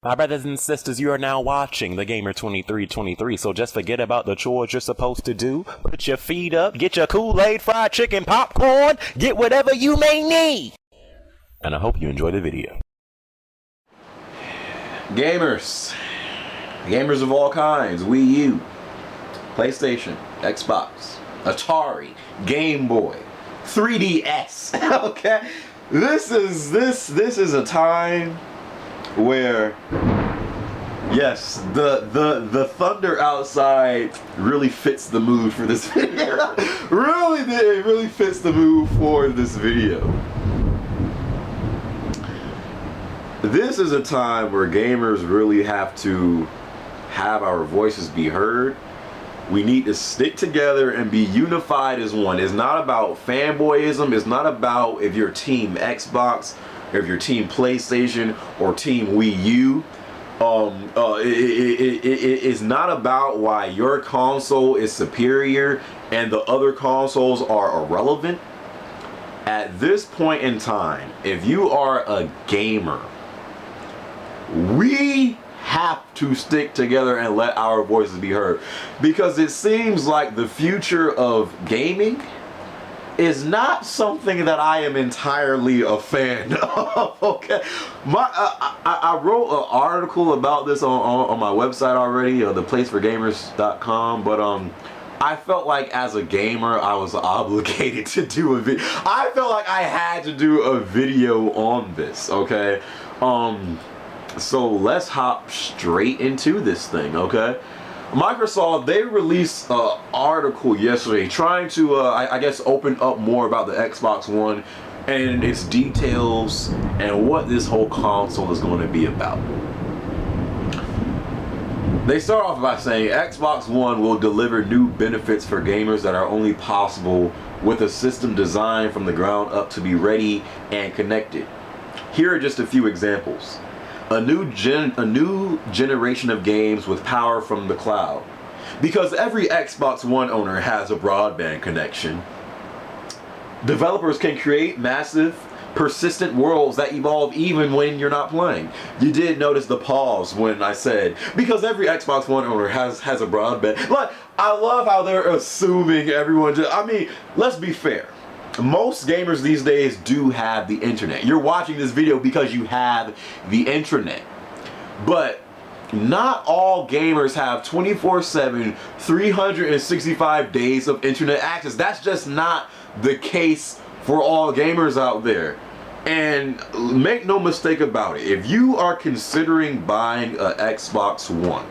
My brothers and sisters, you are now watching The Gamer 2323, so just forget about the chores you're supposed to do. Put your feet up, get your Kool-Aid, fried chicken, popcorn, get whatever you may need. And I hope you enjoy the video. Gamers of all kinds, Wii U, PlayStation, Xbox, Atari, Game Boy, 3DS. Okay, this is a time where, yes, the thunder outside really fits the mood for this video. It really fits the mood for this video. This is a time where gamers really have to have our voices be heard. We need to stick together and be unified as one. It's not about fanboyism. It's not about if you're team Xbox, or if you're team PlayStation, or team Wii U. It's not about why your console is superior and the other consoles are irrelevant. At this point in time, if you are a gamer, we have to stick together and let our voices be heard, because it seems like the future of gaming is not something that I am entirely a fan of. Okay, I wrote an article about this on my website already, theplaceforgamers.com, but I felt like as a gamer I was obligated to do a video. I felt like I had to do a video on this. Okay, so let's hop straight into this thing. Okay, Microsoft, they released an article yesterday trying to, I guess, open up more about the Xbox One and its details and what this whole console is going to be about. They start off by saying Xbox One will deliver new benefits for gamers that are only possible with a system designed from the ground up to be ready and connected. Here are just a few examples. A new generation of games with power from the cloud. Because every Xbox One owner has a broadband connection, developers can create massive, persistent worlds that evolve even when you're not playing. You did notice the pause when I said, because every Xbox One owner has a broadband. Like, I love how they're assuming everyone just, I mean, let's be fair. Most gamers these days do have the internet. You're watching this video because you have the internet. But not all gamers have 24/7, 365 days of internet access. That's just not the case for all gamers out there. And make no mistake about it, if you are considering buying an Xbox One,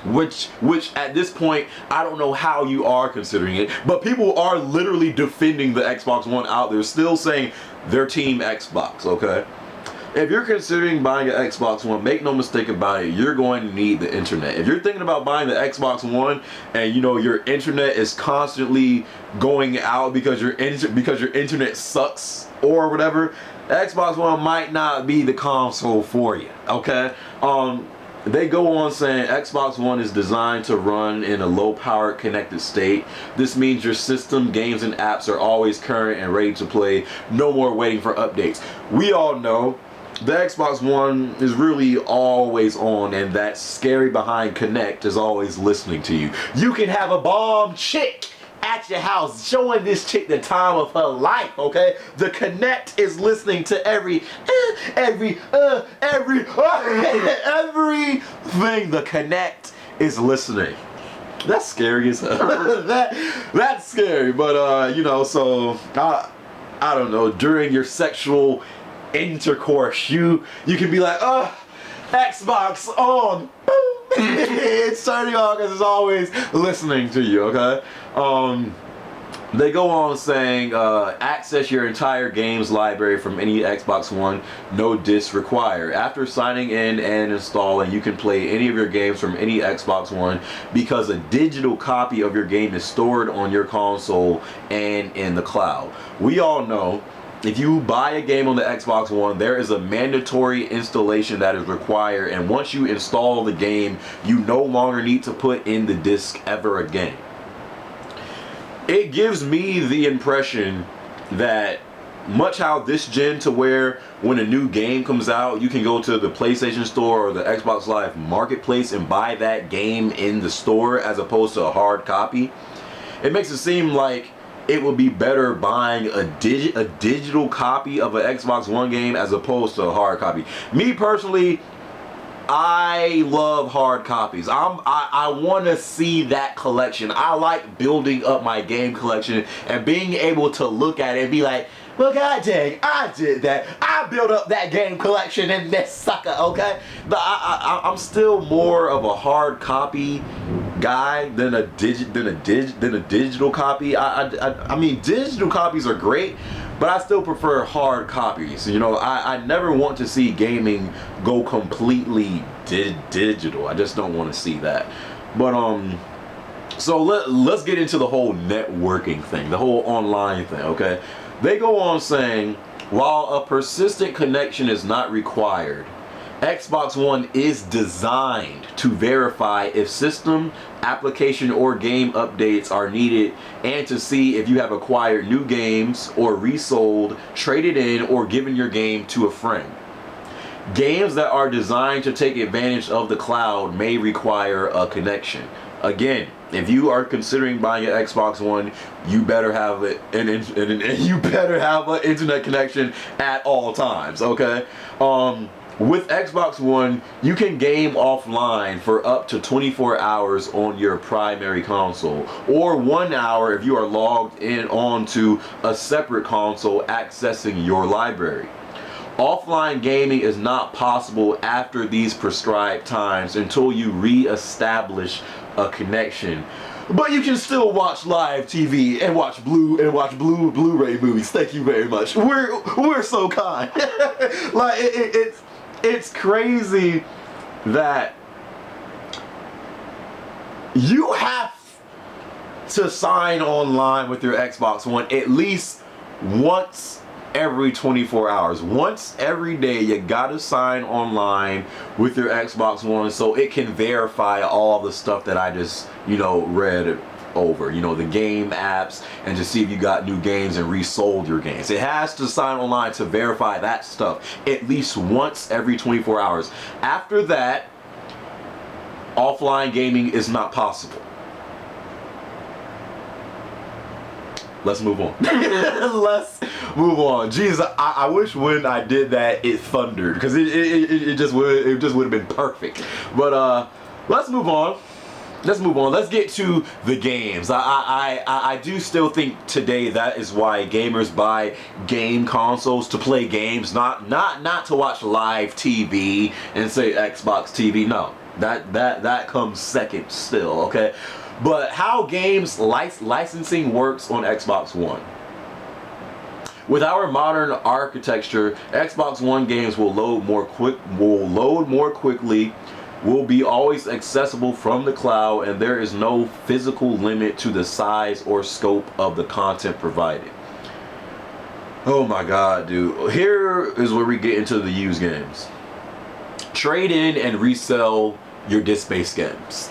which at this point I don't know how you are considering it, but people are literally defending the Xbox One out there, still saying they're team Xbox. Okay, if you're considering buying an Xbox One, make no mistake about it, you're going to need the internet. If you're thinking about buying the Xbox One and you know your internet is constantly going out because your internet sucks or whatever, the Xbox One might not be the console for you. Okay, they go on saying Xbox One is designed to run in a low-powered connected state. This means your system, games, and apps are always current and ready to play. No more waiting for updates. We all know the Xbox One is really always on, and that scary behind Connect is always listening to you. You can have a bomb chick at your house showing this chick the time of her life. Okay, the Connect is listening to everything. The Connect is listening. That's scary as hell. That's scary. But you know, so I don't know, during your sexual intercourse, you can be like, Xbox on. It's turning on because it's always listening to you. Okay, they go on saying access your entire games library from any Xbox One, no discs required. After signing in and installing, you can play any of your games from any Xbox One because a digital copy of your game is stored on your console and in the cloud. We all know, if you buy a game on the Xbox One, there is a mandatory installation that is required, and once you install the game, you no longer need to put in the disc ever again. It gives me the impression that much how this gen to where when a new game comes out, you can go to the PlayStation Store or the Xbox Live Marketplace and buy that game in the store as opposed to a hard copy. It makes it seem like it would be better buying a digital copy of an Xbox One game as opposed to a hard copy. Me personally, I love hard copies. I want to see that collection. I like building up my game collection and being able to look at it and be like, well, god dang, I did that. I built up that game collection in this sucker, okay? But I'm still more of a hard copy guy than a digital copy. I mean, digital copies are great, but I still prefer hard copies. You know, I never want to see gaming go completely digital. I just don't want to see that. But so let's get into the whole networking thing, the whole online thing, okay? They go on saying, while a persistent connection is not required, Xbox One is designed to verify if system, application, or game updates are needed and to see if you have acquired new games or resold, traded in, or given your game to a friend. Games that are designed to take advantage of the cloud may require a connection. Again, if you are considering buying an Xbox One, you better have an internet connection at all times, okay? With Xbox One, you can game offline for up to 24 hours on your primary console, or 1 hour if you are logged in onto a separate console accessing your library. Offline gaming is not possible after these prescribed times until you re-establish a connection. But you can still watch live TV and watch Blu-ray movies. Thank you very much. We're so kind. Like it's crazy that you have to sign online with your Xbox One at least once every 24 hours. Once every day, you gotta sign online with your Xbox One so it can verify all the stuff that I just, read over. The game apps, and to see if you got new games and resold your games. It has to sign online to verify that stuff at least once every 24 hours. After that, offline gaming is not possible. Let's move on. Let's move on. Jeez, I wish when I did that it thundered, because it just would have been perfect. But let's move on. Let's get to the games. I do still think today that is why gamers buy game consoles, to play games, not to watch live TV and say Xbox TV. No, that comes second still. Okay. But how games licensing works on Xbox One. With our modern architecture, Xbox One games will load more quickly, will be always accessible from the cloud, and there is no physical limit to the size or scope of the content provided. Oh my god, dude. Here is where we get into the used games. Trade in and resell your disc-based games.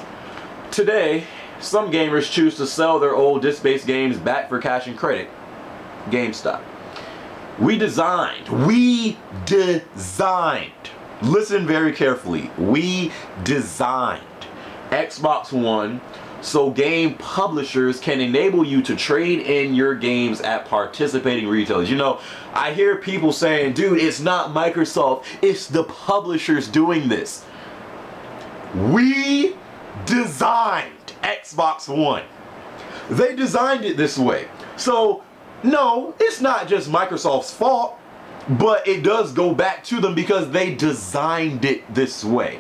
Today, some gamers choose to sell their old disc-based games back for cash and credit. GameStop. We designed. Listen very carefully. We designed Xbox One so game publishers can enable you to trade in your games at participating retailers. I hear people saying, dude, it's not Microsoft, it's the publishers doing this. We designed Xbox One. They designed it this way. So, no, it's not just Microsoft's fault, but it does go back to them because they designed it this way.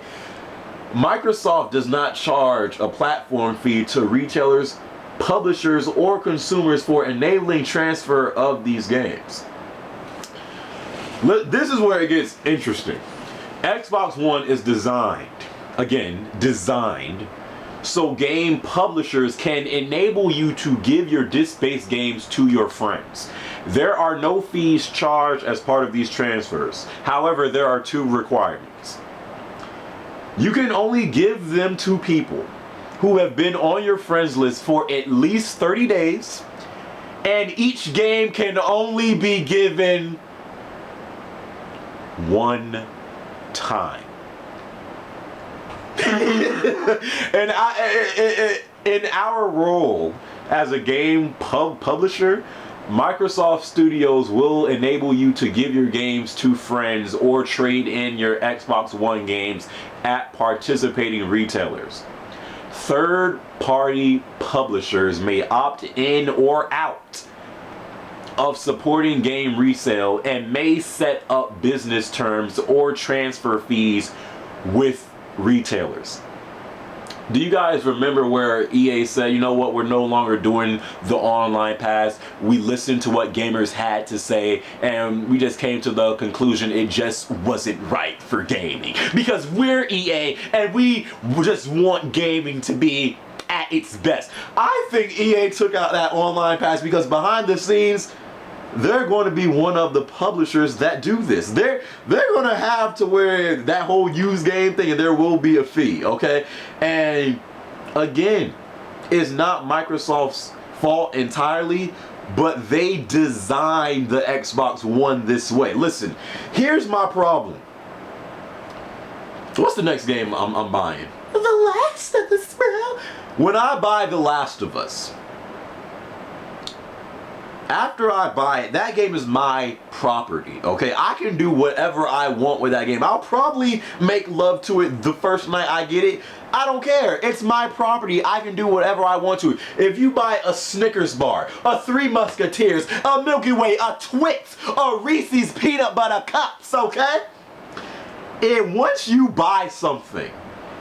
Microsoft does not charge a platform fee to retailers, publishers, or consumers for enabling transfer of these games. This is where it gets interesting. Xbox One is designed so game publishers can enable you to give your disc-based games to your friends. There are no fees charged as part of these transfers. However, there are two requirements. You can only give them to people who have been on your friends list for at least 30 days And each game can only be given one time. And in our role as a game publisher, Microsoft Studios will enable you to give your games to friends or trade in your Xbox One games at participating retailers. Third-party publishers may opt in or out of supporting game resale and may set up business terms or transfer fees with retailers. Do you guys remember where EA said, you know what, we're no longer doing the online pass? We listened to what gamers had to say and we just came to the conclusion it just wasn't right for gaming. Because we're EA and we just want gaming to be at its best. I think EA took out that online pass because behind the scenes, they're going to be one of the publishers that do this. They're going to have to where that whole used game thing, and there will be a fee, okay? And again, it's not Microsoft's fault entirely, but they designed the Xbox One this way. Listen, here's my problem. What's the next game I'm buying? The Last of Us, bro. When I buy The Last of Us, after I buy it, that game is my property, okay? I can do whatever I want with that game. I'll probably make love to it the first night I get it. I don't care. It's my property. I can do whatever I want to. If you buy a Snickers bar, a Three Musketeers, a Milky Way, a Twix, a Reese's Peanut Butter Cups, okay? And once you buy something,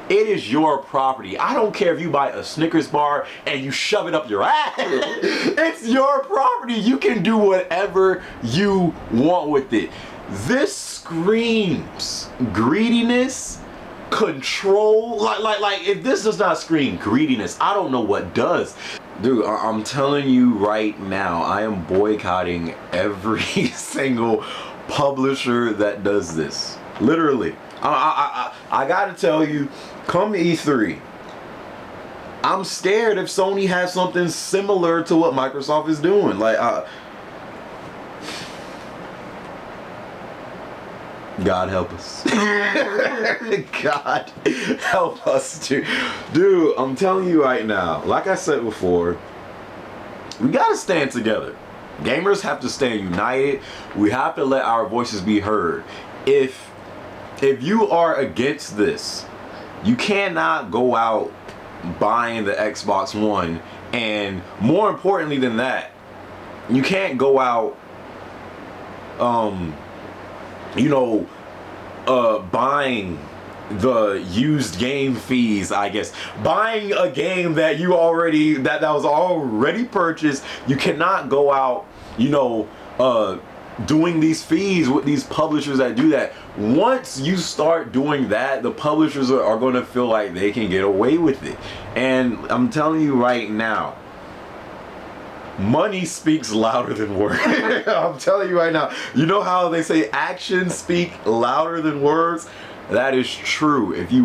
it is your property. I don't care if you buy a Snickers bar and you shove it up your ass. It's your property. You can do whatever you want with it. This screams greediness, control. Like if this does not scream greediness, I don't know what does. Dude, I'm telling you right now, I am boycotting every single publisher that does this. Literally. I gotta tell you, come to E3, I'm scared if Sony has something similar to what Microsoft is doing. Like, God help us. God help us, dude. I'm telling you right now, like I said before, we gotta stand together. Gamers have to stand united. We have to let our voices be heard. If you are against this, you cannot go out buying the Xbox One, and more importantly than that, you can't go out buying the used game fees, I guess. Buying a game that you already that was already purchased. You cannot go out, doing these fees with these publishers that do that. Once you start doing that, the publishers are going to feel like they can get away with it. And I'm telling you right now, money speaks louder than words. I'm telling you right now. You know how they say actions speak louder than words? That is true. If we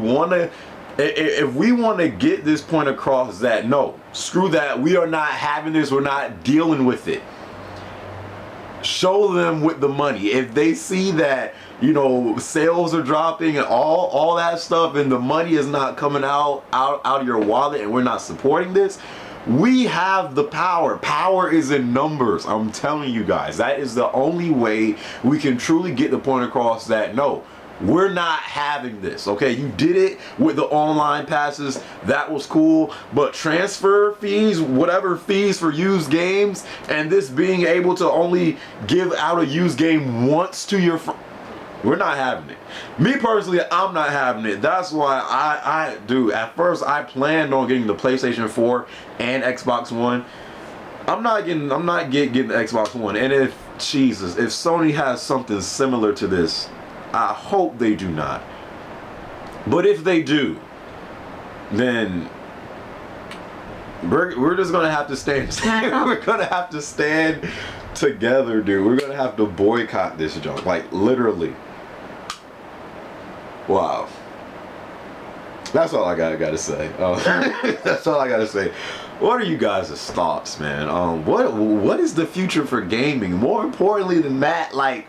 want to get this point across, that no, screw that, we are not having this, we're not dealing with it. Show them with the money. If they see that, sales are dropping and all that stuff, and the money is not coming out of your wallet, and we're not supporting this, we have the power. Power is in numbers. I'm telling you guys, that is the only way we can truly get the point across that no, we're not having this. Okay, you did it with the online passes, that was cool, but transfer fees, whatever fees for used games, and this being able to only give out a used game once to your we're not having it. Me personally, I'm not having it. That's why I do. At first, I planned on getting the PlayStation 4 and Xbox One. I'm not getting the Xbox One. And if Sony has something similar to this, I hope they do not. But if they do, then we're just gonna have to stand. We're gonna have to stand together, dude. We're gonna have to boycott this junk, like literally. Wow. That's all I gotta say. That's all I gotta say. what are you guys' thoughts, man? What is the future for gaming? More importantly than that, like,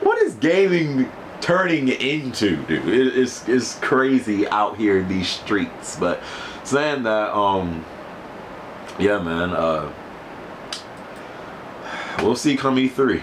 what is gaming turning into, dude? It's crazy out here in these streets. But saying that, yeah, man, we'll see come E3.